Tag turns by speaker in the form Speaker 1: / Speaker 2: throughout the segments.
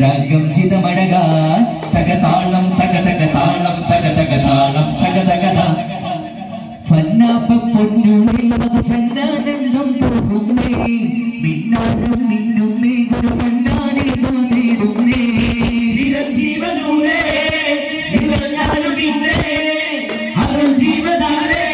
Speaker 1: രാഗം ചിതമഴക തകതാളം തക തക താളം തക തക താളം തക തക ഫന്നാപ്പ പൊന്നുള്ളിൽ അത് ചന്ദനം തോന്നുന്നേ മിന്നാരം മിന്നുന്നേ ഗുരുമണ്ണാനെ തോന്നിടുന്നേ ചിരഞ്ജീവനൂരേ നിറഞ്ഞാലും ഇന്നേ അറും ജീവനാരേ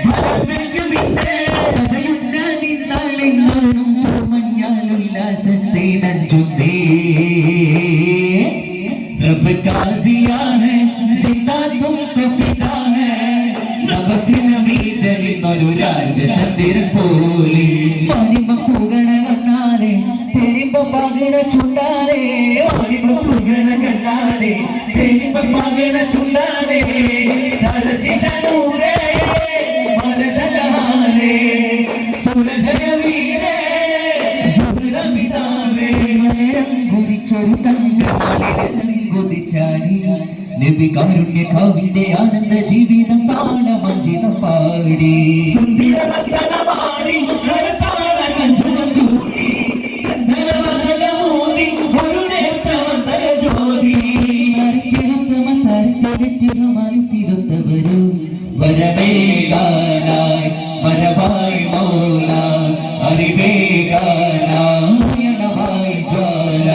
Speaker 1: ഫലം വെക്കുമിന്നേ കഥയുണ്ട നിന്നാളെങ്ങാനും തോമഞ്ഞാലുല്ലാസത്തെ നഞ്ചുന്നേ റബ്ബ് കാസിയാ ഹൈ സിന്ദാ തുംകോ ഫിദാ ഹൈ നബസിനൊരു രാജചന്ദ്രൻ പോലെ വാണിമ്പം തൂകണ കണ്ണാലെ തെരിമ്പം പകണ ചുണ്ടാലെ വാണിമ്പം തൂകണ കണ്ണാലെ തെരിമ്പം പകണ ചുണ്ടാലെ സരസിജനൂരേ മരതലഹാരേ സുരജയവീരേ സുരപിതാവേ നേരം കുറിച്ചൊരു തങ്കാളിൽ കുതിച്ചാടി നബി കാരുണ്യ കവിന്റെ ആനന്ദ ജീവിതം താളമഞ്ചിതം പാടി സുന്ദരവദനമാടി കരതാള കഞ്ചുകം ചൂടി ചന്ദനവസനമൂടി ഒരു നേർത്തവന്തല ജ്യോതി തിരുത്തവരു വരവേഗാനായി വരവായി മൗല അറിവേഗാനായണവായി ജ്വാല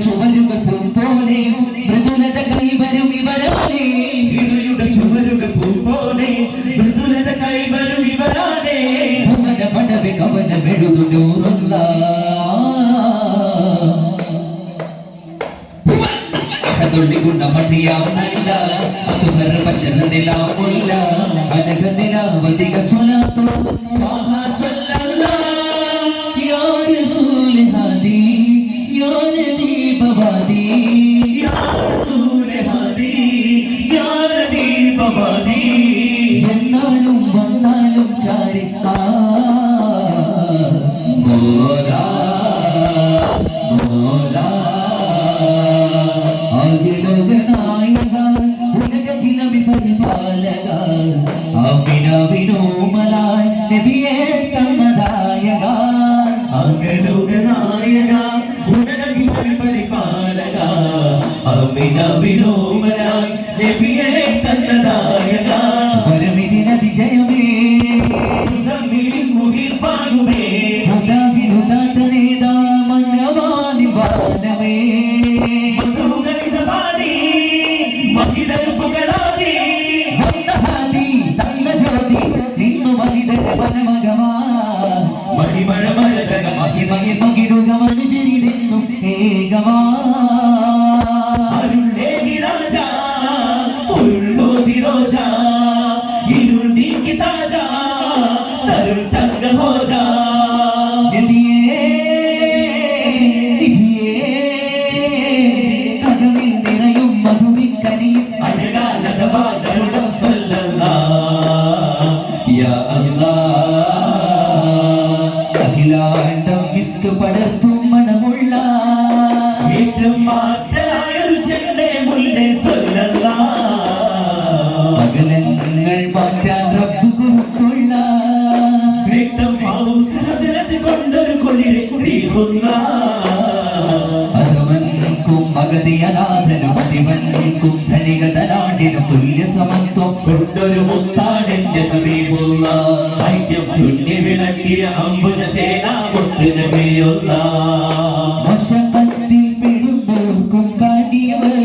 Speaker 1: ചുവരുകൾ പൂപോലെ മൃദുലത കൈവരും ഇവരാലേ ഹിറയുടെ ചുവരുകൾ പൂപോലെ മൃദുലത കൈവരും ഇവരാലേ ഭവന പടവെ കവനമെഴുതു നൂറുള്ള ൊള്ളികുണ്ട മതിയാവുന്നില്ല അത് സർവശരനിലാവുമില്ല അനഘ നിലാവധിക സ്വലാത്തോ എന്നാലും വന്നാലും ചാരി ആദിലോകനായക ഉലകത്തിനവി പരിപാലക അമിനവിനോമലായി നബിയെ തന്നദായക അകലോകനായക ഉലകത്തിനവി പരിപാലക അമിനവിനോമലായി നബിയെ തന്നദായക വരമിതിന വിജയമേ സമ്മിലിൻ മുഹിൽ പാകുമേ ഉദാവിനുദാതനേതാ മന്നവാനി വാനമേ മധുഗലിത പാടി മഹിതൽ പുകളാടി വന്ദഹാദി തന്ന ജ്യോതി നിന്നു മഹിതൽ വനമഗമാ മണിമഴ മരതക മഹിമയെ മകിടുക മനുചരിതെന്നു ഏകമാ പടർത്തും മണമുള്ള ഏറ്റവും മാറ്റലായൊരു ചെണ്ടേ മുല്ലേ അകലങ്ങൾ മാറ്റാൻ റബ്ബ് കൊടുത്തുള്ള കൊണ്ടൊരു കൊളിരെ കുടിക്കുന്ന അധവൻക്കും അഗതിയനാഥനും അതിവൻക്കും ധനികതനാടിനും തുല്യ സമത്വം കൊണ്ടൊരു മുത്താടെന്റെ ഹബീബുള്ള ഐക്യം തുന്നി വിളക്കിയ അംബുജ സേനാമുത്ത് നബിയുള്ള വശത്തിൽ പെടുമ്പോർക്കും കാണിയവർ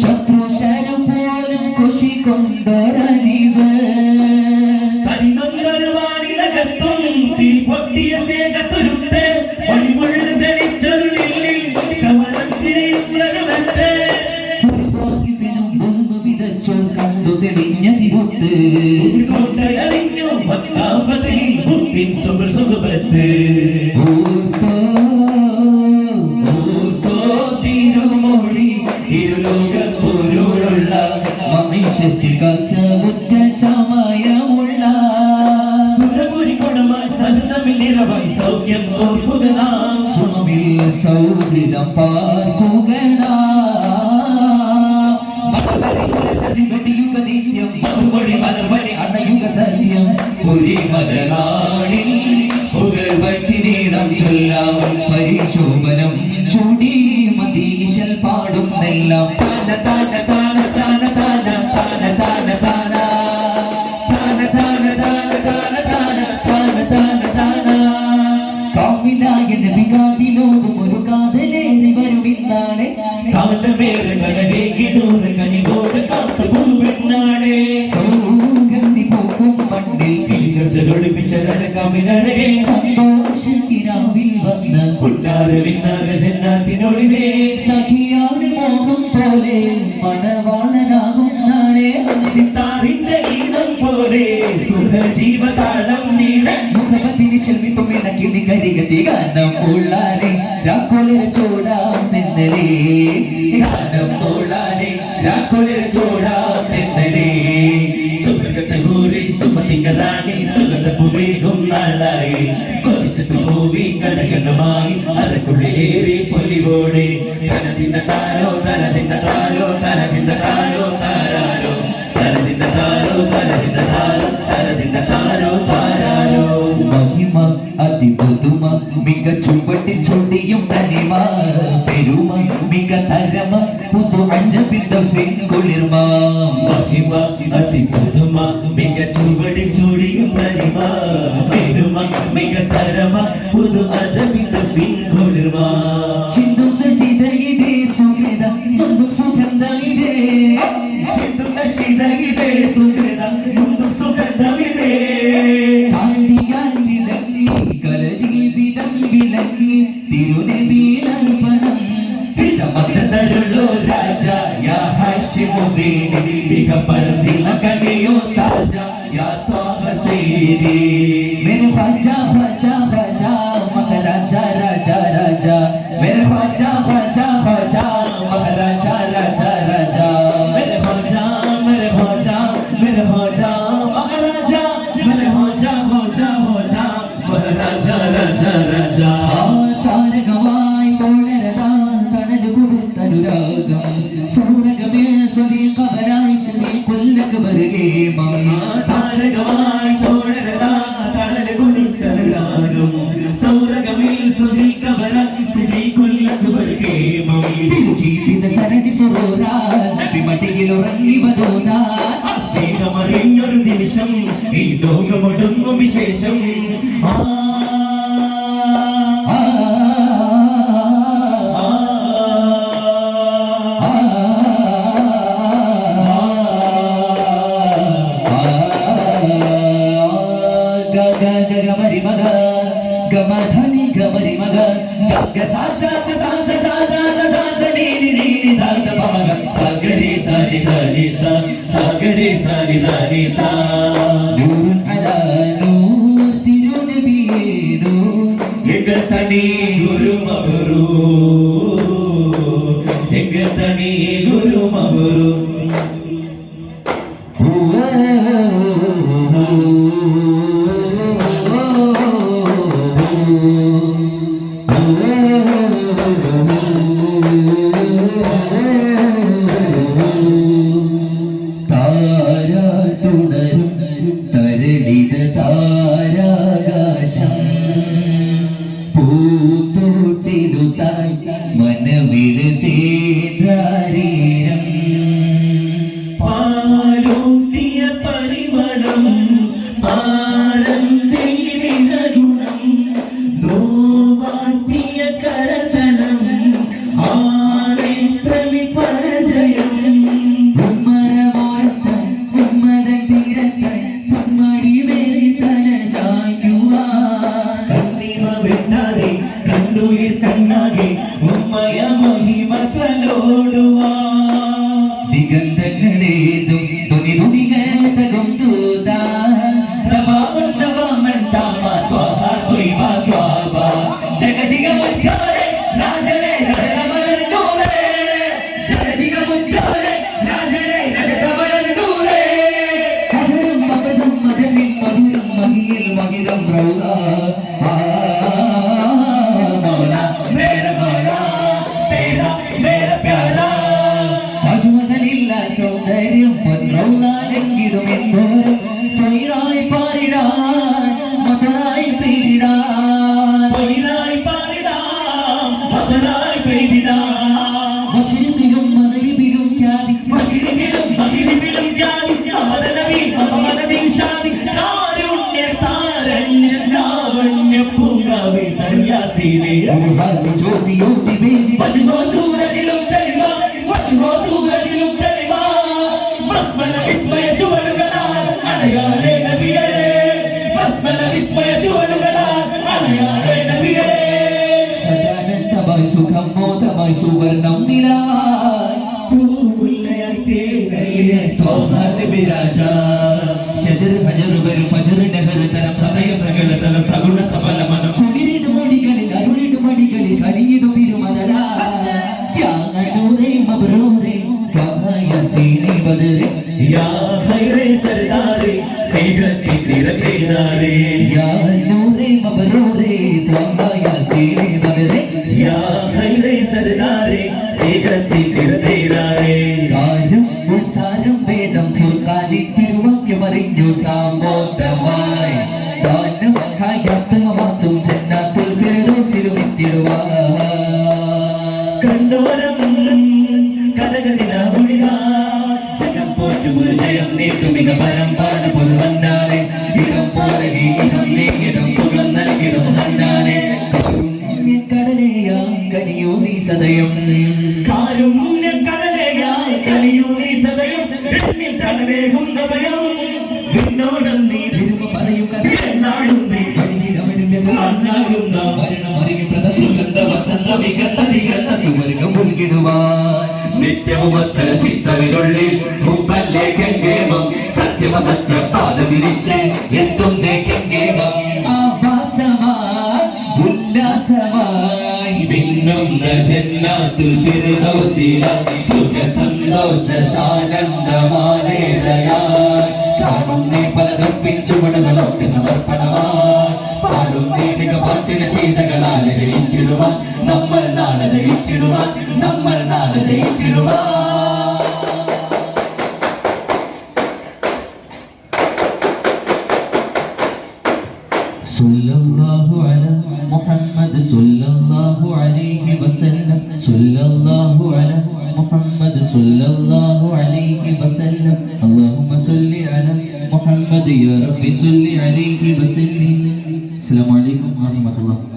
Speaker 1: ശത്രു ശരം പോലും കുശി കൊണ്ടൊരണിവർ തനിനൊന്നൊരു വാനിലകത്തും തിരിപൊട്ടിയ സേകത്തുരുത്ത് പണിമുള്ള തെളിച്ചൊരുള്ളിൽ ശമനത്തിനുള്ളവത്ത് വിതച്ചോർ കണ്ടു തെളിഞ്ഞ തിരുത്ത് കോട്ടയറിഞ്ഞു മക്കാഫത്തിൽ പിൻ സുബർ സുബത്ത് തിരുമൊഴി ഇരുലോക പൊരുളുള്ള മനുഷ്യത്തിൽ കസവുറ്റ ചമയമുള്ള സുരപുരി കൊടുമായി സതതമിൽ നിറവായി സൗഖ്യം ഓർക്കുക നാം സുമമിൽ സൗഹൃദം പാർക്കുക നിത്യം മറുപടി മലർവഴി അണയുക സത്യം ഒരേ മലനാടിൽ പുകൾ വറ്റിനീടം ചൊല്ലാം പരിശോഭനം ചൂടി മതീശൽ പാടുന്നെല്ലാം താന താന താന താന താന താന താന താന താന താന താന താന താന താന താന താന കാമിലായ നബികാതിലോകം ഒരു കാതലേറി വരുമിന്നാണ് കാലമേറെ കടവേകിനൂറ് കനിവോട് കാത്തുപൂവെണ്ണാണ് സൗഗന്ധി പൂക്കും പണ്ടിൽ കിളികളൊളിപ്പിച്ചടക്കാമിനഴകെ സന്തോഷത്തിരാവിൽ വന്ന് കുട്ടാരവിന്നാക ജന്നാത്തിനൊളിവേ സഖിയാട് മോഹം പോലെ മണവാളനാകും നാളെ സിത്താറിന്റെ ഈണം പോലെ സുഖജീവതാളം നീള മുഖപത്തിന് ശൽമിപ്പുമിന കിളി കരികത്തി ഗാനം ഉള്ളാനെ രാക്കൊളിര ചോടാം തെന്നലേ ഗാനം ഉള്ളാനെ രാക്കൊളിര ചോടാം തെന്നലേ സുഖകത്തൂരി സുമതികറാണി സുഗന്ധപുവേഗം നാളായി കൊതിച്ചത് പൂവി കടകണമായി അരക്കുള്ളിലേറി പൊലിവോടെ തനതിന്റെ താരോ തനതിന്റെ താരോ തനതിന്റെ താരോ താരാരോ തനതിന്റെ താരോ തനതിന്റെ താരോ തനതിന്റെ താരോ താരാരോ മഹിമ അതിപുതുമ മിക ചുവട്ടി ചൊടിയും തനിമ പെരുമ മിക തരമ പുതു അഞ്ചബിന്റെ ഫിൻകുളിർമ മഹിമ അതിപുതുമ മിക ചുവടി ചൊടിയും തനിമ പെരുമ മിക തരമ പുതു അഞ്ചബിന്റെ ഫിൻകുളിർമ ചിന്തും സസിത ഇതേ സുഗത മുന്തും സുഗന്ധം ഇതേ ചിന്തും നശിത ഇതേ സുഗത മുന്തും സുഗന്ധം ഇതേ വിളങ്ങി തിരുനബിയർപ്പണം ഹിതമതരുള്ളോ രാജ യാ ഹാഷിമുബീനി ഇക പരദില കണിയോ താജ യാ ത്വാഹ സയ്യിദി മേരെ ഖാജാ ഖാജാ ഖാജാ മഹാരാജാ രാജാ രാജാ മേരെ ഖാജാ ഖാജാ ഖാജാ മഹാരാജാ രാജാ രാജാ മേരെ ഖാജാ മേരെ ഖാജാ മേരെ ഖാജാ മഹാരാജാ മേരെ ഖാജാ ഖാജാ ഖാജാ മഹാരാജാ രാജാ രാജാ താരകമായി തോഴരതാൻ തണല് കൊടുത്തനുരാഗം സൗരകമേ സ്വദീഖവരായി സ്വദീഖുല്ലക്ബർഗേമം താരകമായി തോഴരതാൻ തണല് കൊടുത്തനുരാഗം സൗരകമേ സ്വദീഖവരായി സ്വദീഖുല്ലക്ബർഗേമം തിരുജീവിത സരണി സുറോദാ നബി മടിയിൽ ഉറങ്ങി വദോദാ സ്നേഹമറിഞ്ഞൊരു നിമിഷം ഈ ലോകമൊടുങ്ങും വിശേഷം గమధని గమరి మగ గగ సాస సాస సాస సాస నీని నీని దాత మగ సాగరి సాని దని సా సాగరి సాని దని సా నూరున్ అలా నూర్ తిరునబియే నూర్ ఎగ తని గురు మగురు ఎగ తని గురు మగురు മന്ദിരം റൗള മൗല മേര മൗല തേരാ മേര പ്യാരാ താജ്മഹലില്ല സൗന്ദര്യം പൊൻറൗളാണെങ്കിലും എന്തോരം തൊയിറായി പാരിടാൻ മധുരായി പെയ്തിടാൻ തൊയിറായി പാരിടാൻ മധുരായി പെയ്തിടാൻ മശ്രിഖിലും മഗ്രിബിലും ഖ്യാതി മശ്രിഖിലും മഗ്രിബിലും ഖ്യാതി അഹമ്മദ് നബി മുഹമ്മദിൻ ഷാദി കാരുണ്യ താരണ്യ ലാവണ്യ പൂങ്കാവേ തർയാസീനെ ഒരു ഹർബ് ജ്യോതിയോതി വേദി വജ്ഹോ സൂരജിലും തെളിവ വജ്ഹോ സൂരജിലും തെളിവ ബസ്മല വിസ്മയ ചുവടുകളാൽ അണയാളെ നബിയേ ബസ്മല വിസ്മയ ചുവടുകളാൽ അണയാളെ നബിയേ സദാനന്ദമായി സുഖം മോദമായി സുവർണം നിലാവായി പൂവുല്ലയായി തേനല്ലിയായി തോഹാൽ വിരാജ ഷജർ ഹജർ ബർ ഫജർ നഹർ തരം സദയ സകല തരം സഗുണ സഫല മനം കുളിരിടു മടികളിൽ അരുളിടു മടികളിൽ കരിയിടു തിരുമദല യാ നൂറേ മബ്റൂറേ യാസീനി ബദറേ യാ ഖൈറേ സർദാരേ സൈഹത്തി നിരതേനാരേ യാ നൂറേ മബ്റൂറേ യാസീനി ബദറേ യാ ഖൈറേ സർദാരേ സൈഹത്തി നിരതേനാരേ സാരം സാരം വേദം ഫുർഖാനി തിരുവാക്യമറിഞ്ഞു സാമോദമായി ദാനം ഹയാത്തമമാത്തും ജന്നാത്തുൽ ഫിർദൗസിലും എത്തിടുവാൻ കണ്ടോരം കരകളില മുഴുക ജഗം പോറ്റുമൊരു ജയം നീട്ടുമിക പരമ്പാന പൊതുവന്നാനെ ഇടം പോലെ ഇടം നീങ്ങിടം സുഖം നൽകിടം ഹന്നാനെ കാരുണ്യ കടലയാ കനിയോ നീ സദയം കാരുണ്യ കടലയാ കനിയോ നീ സദയം എന്നിൽ കടലേകും നഭയം വിണ്ണോടം നീ വരുമ പറയും കഥ എന്നാളും നീ മരണമറിയുന്ന സുഗന്ധ വസന്ത വിഗന്ധ നിഗന്ധ സുവർഗം ഉൾകിടുവാൻ നിത്യവുമത്തല ചിത്തവിനുള്ളിൽ മുമ്പല്ലേ ഗംഗേമം സത്യമസത്യ പാത വിരിച്ച് എത്തുന്നേ ഗംഗേമം ആഭാസമായി ഉല്ലാസമായി ഭിന്നുന്ന ജന്നാത്തുൽ ഫിർദൗസില സുഖ സന്തോഷ സാനന്ദമാനേരയായി കാണുന്നേ പലതും പിഞ്ചുമണകളൊക്കെ സമർപ്പണമായി പാടുന്നേ മിക പാട്ടിന് ശീതകളാലെ ജയിച്ചിടുവാൻ നമ്മൾ നാളെ ജയിച്ചിടുവാൻ നമ്മൾ നാളെ ജയിച്ചിടുവാൻ സല്ലല്ലാഹു അലാ മുഹമ്മദ് സല്ലല്ലാഹു അലൈഹി വസല്ലം സല്ലല്ലാഹു അലാ മുഹമ്മദ് സല്ലല്ലാഹു അലൈഹി വസല്ലം അല്ലാഹുമ്മ സല്ലി അലാ മുഹമ്മദ് യാ റബ്ബി സല്ലി അലൈഹി വസല്ലം അസ്സലാമു അലൈക്കും വറഹ്മത്തുള്ളാഹി